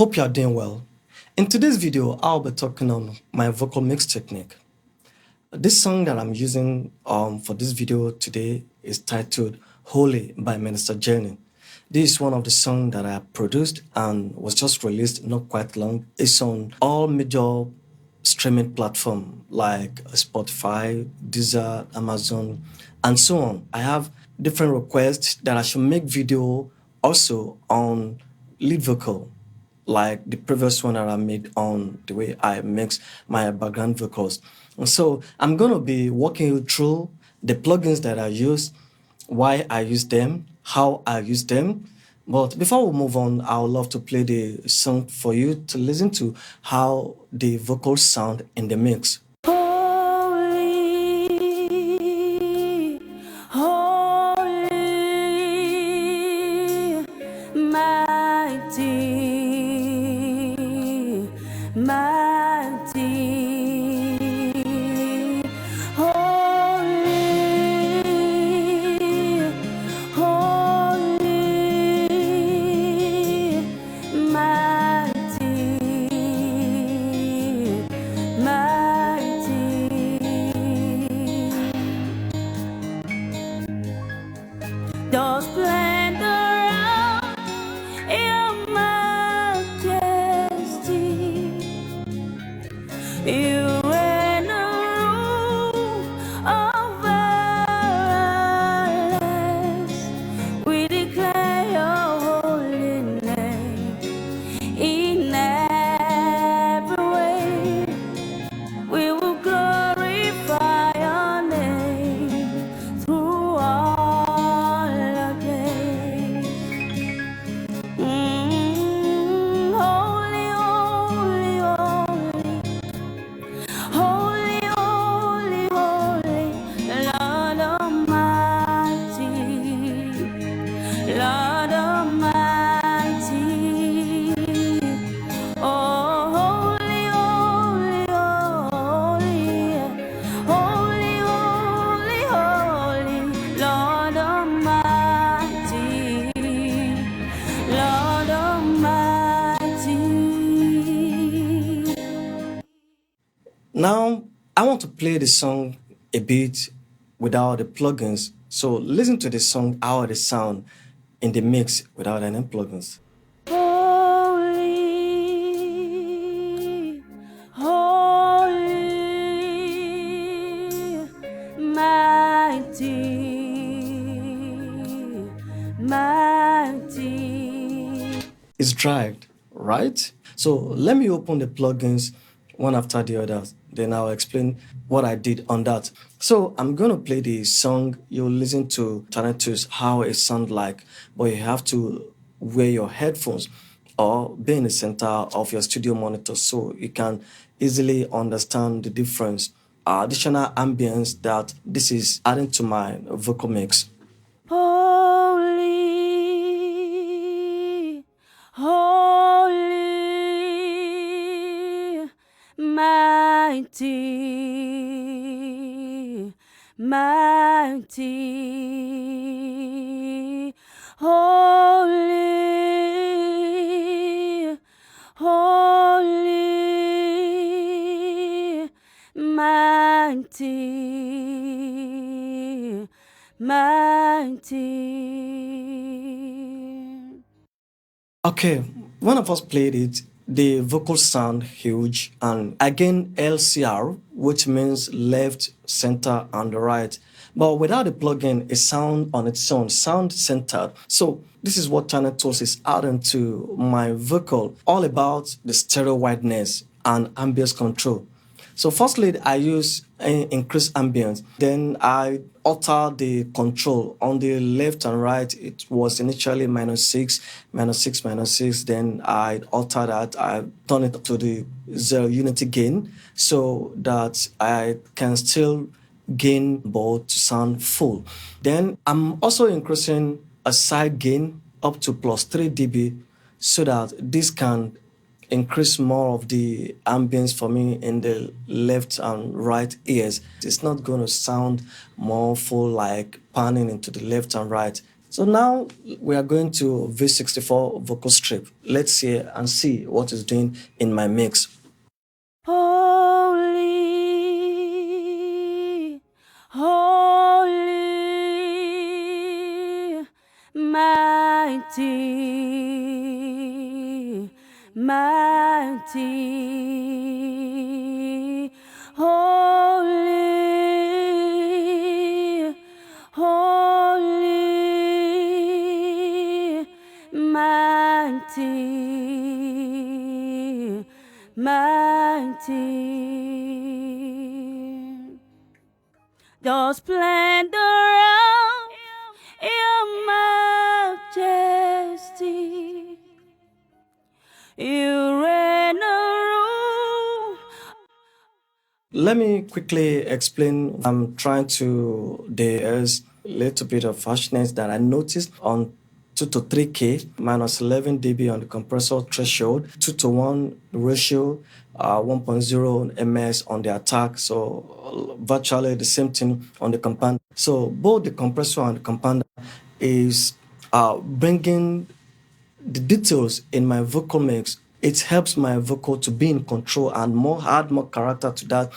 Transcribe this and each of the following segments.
Hope you are doing well. In today's video, I'll be talking on my vocal mix technique. This song that I'm using for this video today is titled Holy by Minister Jenny. This is one of the songs that I produced and was just released not quite long. It's on all major streaming platforms like Spotify, Deezer, Amazon, and so on. I have different requests that I should make video also on lead vocal, like the previous one that I made on the way I mix my background vocals. And so I'm going to be walking you through the plugins that I use, why I use them, how I use them. But before we move on, I would love to play the song for you to listen to how the vocals sound in the mix. Holy, holy, mighty, mighty, holy, holy, mighty, mighty. The splendor of your majesty, you reign a rule over our lives. We declare your holy name in every way. We will glorify your name through all our days. Holy, holy, holy, holy, holy, holy, Lord Almighty, Lord Almighty. Oh, holy, holy, holy, holy, holy, Lord Almighty, Lord Almighty. Now, I want to play the song a bit without the plugins. So listen to the song, how it sound in the mix without any plugins. Holy, holy, mighty, mighty. It's dragged, right? So let me open the plugins one after the other. Then I'll explain what I did on that. So I'm going to play the song. You'll listen to Thanatos, how it sounds like, but you have to wear your headphones or be in the center of your studio monitor so you can easily understand the difference. Additional ambience that this is adding to my vocal mix. Holy, holy, mighty, mighty, holy, holy, mighty, mighty. Okay, when I first played it, the vocals sound huge, and again LCR, which means left, center, and right. But without the plugin, it sound on its own, sound centered. So this is what Channel Tools is adding to my vocal, all about the stereo wideness and ambience control. So firstly, I use increased ambience. Then I alter the control on the left and right. It was initially -6, -6, -6. Then I alter that. I turn it to the 0 unity gain so that I can still gain both to sound full. Then I'm also increasing a side gain up to +3 dB so that this can increase more of the ambience for me in the left and right ears. It's not going to sound more full like panning into the left and right. So now we are going to V64 vocal strip. Let's hear and see what it's doing in my mix. Holy, holy, mighty, mighty, holy, holy, mighty, mighty. The splendor of your majesty, you reign around. Let me quickly explain. I'm trying to, there's a little bit of harshness that I noticed on 2 to 3K, minus 11 dB on the compressor threshold, 2 to 1 ratio, 1.0 ms on the attack. So virtually the same thing on the compounder. So both the compressor and the compounder is bringing the details in my vocal mix. It helps my vocal to be in control and add more character to that,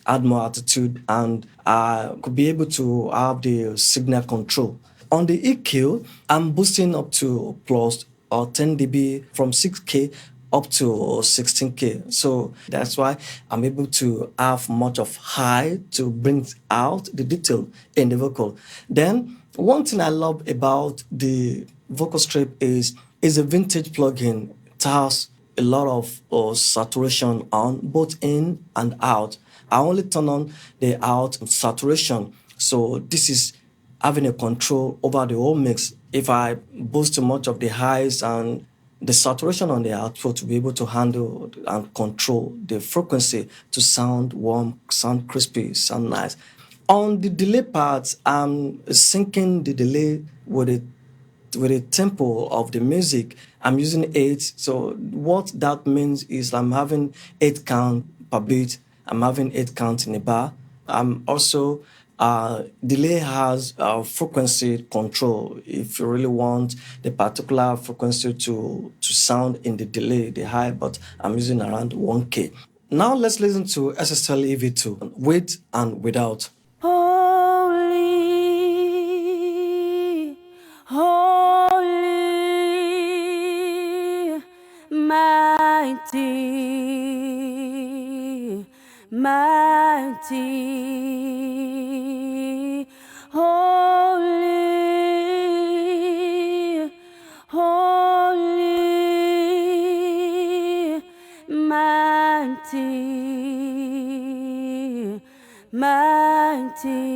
add more attitude, and I could be able to have the signal control. On the EQ, I'm boosting up to plus or 10 dB from 6K up to 16K. So that's why I'm able to have much of high to bring out the detail in the vocal. Then one thing I love about the vocal strip is a vintage plugin. It has a lot of saturation on both in and out. I only turn on the out saturation. So this is having a control over the whole mix. If I boost too much of the highs and the saturation on the output to be able to handle and control the frequency to sound warm, sound crispy, sound nice. On the delay part, I'm syncing the delay with the tempo of the music. I'm using 8. So what that means is I'm having 8 count per beat. I'm having 8 counts in a bar. I'm also delay has frequency control. If you really want the particular frequency to sound in the delay, the high, but I'm using around 1K. Now let's listen to SSL EV2 with and without. Holy, holy, mighty, mighty, holy, holy, mighty, mighty.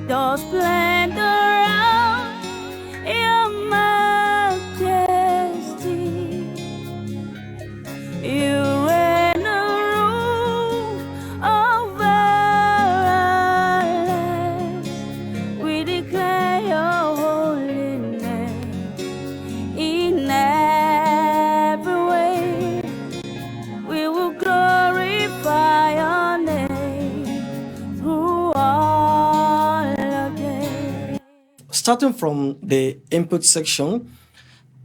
The splendor of your majesty, you reign over our land. We declare your holiness in every way. We will glorify your name through all of day. Starting from the input section,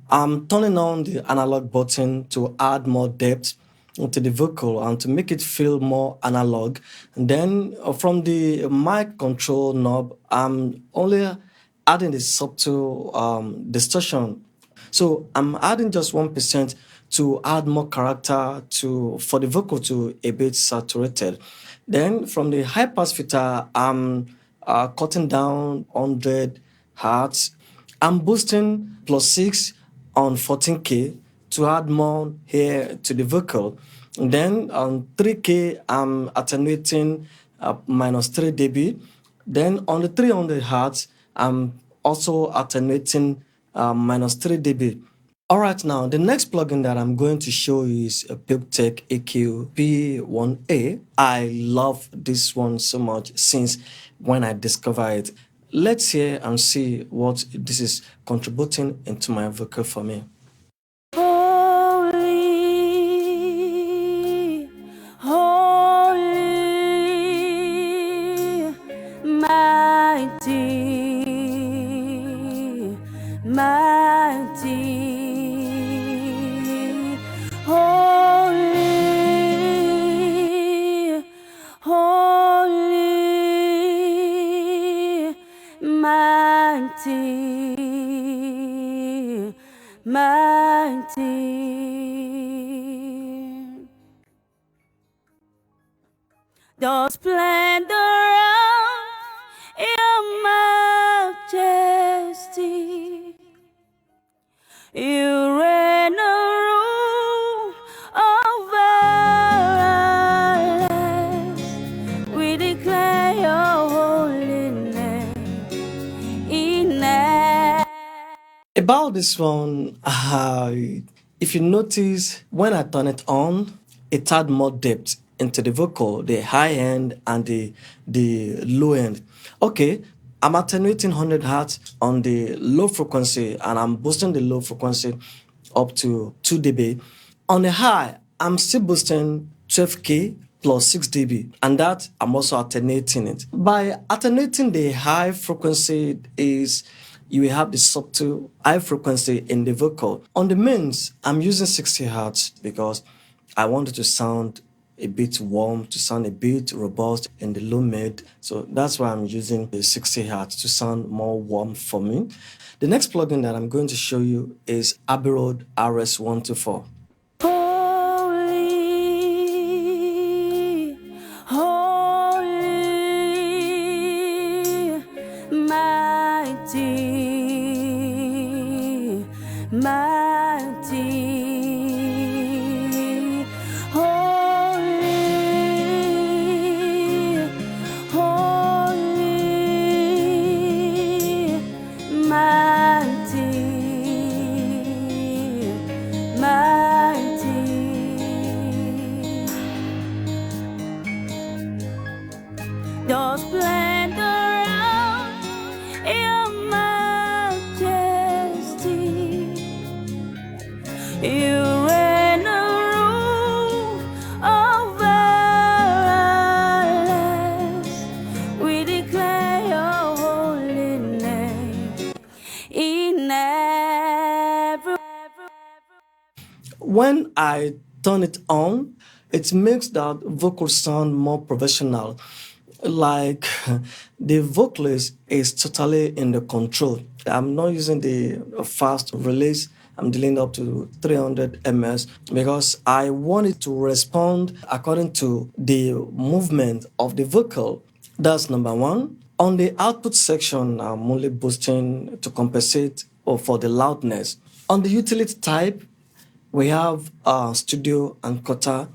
I'm turning on the analog button to add more depth into the vocal and to make it feel more analog. And then from the mic control knob, I'm only adding the subtle distortion. So I'm adding just 1% to add more character for the vocal to a bit saturated. Then from the high pass filter, I'm cutting down 100 hertz. I'm boosting +6 on 14K to add more here to the vocal. And then on 3K, I'm attenuating -3 dB. Then on the 300 hertz, I'm also attenuating -3 dB. All right, now the next plugin that I'm going to show you is a PubeTech EQ P1A. I love this one so much since when I discovered it. Let's hear and see what this is contributing into my vocal for me. Holy, holy, the splendor of your majesty. You reign and rule over our lives. We declare your holiness in us. About this one, if you notice, when I turn it on, it had more depth into the vocal, the high end and the low end. Okay, I'm attenuating 100 hertz on the low frequency and I'm boosting the low frequency up to 2 dB. On the high, I'm still boosting 12K plus 6 dB, and that I'm also attenuating it. By attenuating the high frequency is you will have the subtle high frequency in the vocal. On the mains, I'm using 60 hertz because I want it to sound a bit warm, to sound a bit robust in the low mid. So that's why I'm using the 60 hertz to sound more warm for me. The next plugin that I'm going to show you is Abbey Road RS124. Holy, holy, mighty, mighty. Holy, holy, mighty, mighty. The splendor of your majesty. You reign and rule over our lives. We declare your holiness in every. When I turn it on, it makes that vocal sound more professional. Like the vocalist is totally in the control. I'm not using the fast release. I'm dealing up to 300 ms because I want it to respond according to the movement of the vocal. That's number one. On the output section, I'm only boosting to compensate for the loudness. On the utility type, we have studio and Kota.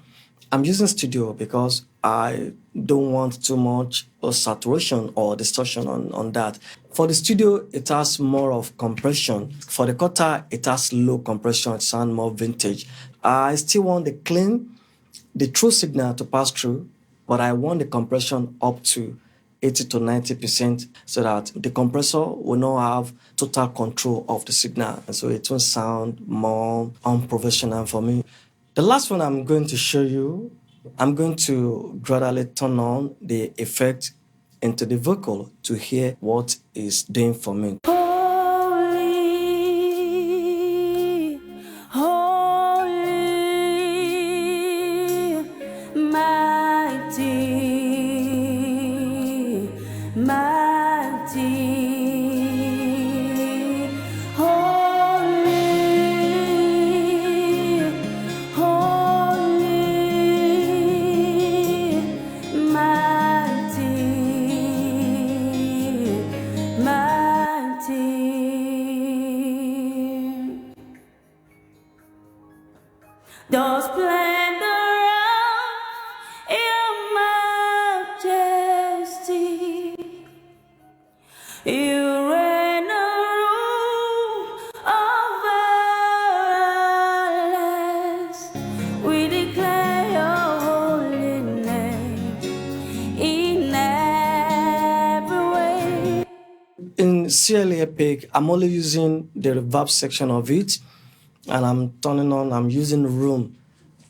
I'm using studio because I don't want too much saturation or distortion on that. For the studio, it has more of compression. For the Kota, it has low compression. It sounds more vintage. I still want the clean, the true signal to pass through, but I want the compression up to 80 to 90% so that the compressor will not have total control of the signal. And so it will sound more unprofessional for me. The last one I'm going to show you, I'm going to gradually turn on the effect into the vocal to hear what it's doing for me. Holy, holy, mighty, mighty. Holy, holy, mighty, mighty. The splendor of your majesty. You reign and rule over our lives. We declare your holiness in every way. In CLA Epic, I'm only using the reverb section of it, and I'm turning on, I'm using room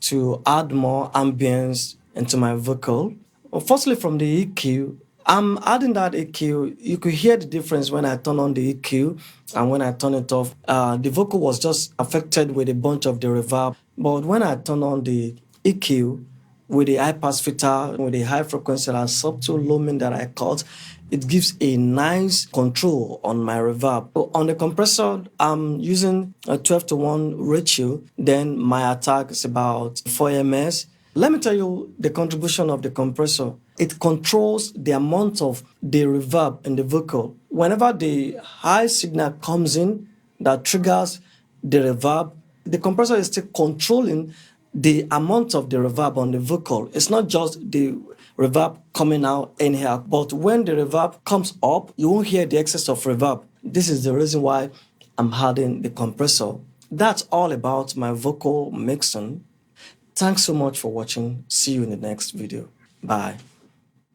to add more ambience into my vocal. Well, firstly, from the EQ, I'm adding that EQ. You could hear the difference when I turn on the EQ and when I turn it off. The vocal was just affected with a bunch of the reverb. But when I turn on the EQ with the high pass filter, with the high frequency and subtle low min that I cut, it gives a nice control on my reverb. So on the compressor, I'm using a 12:1 ratio. Then my attack is about 4 ms. Let me tell you the contribution of the compressor. it controls the amount of the reverb in the vocal. Whenever the high signal comes in that triggers the reverb, the compressor is still controlling the amount of the reverb on the vocal. It's not just the reverb coming out anyhow, but when the reverb comes up, you won't hear the excess of reverb. This is the reason why I'm adding the compressor. That's all about my vocal mixing. Thanks so much for watching. See you in the next video. Bye.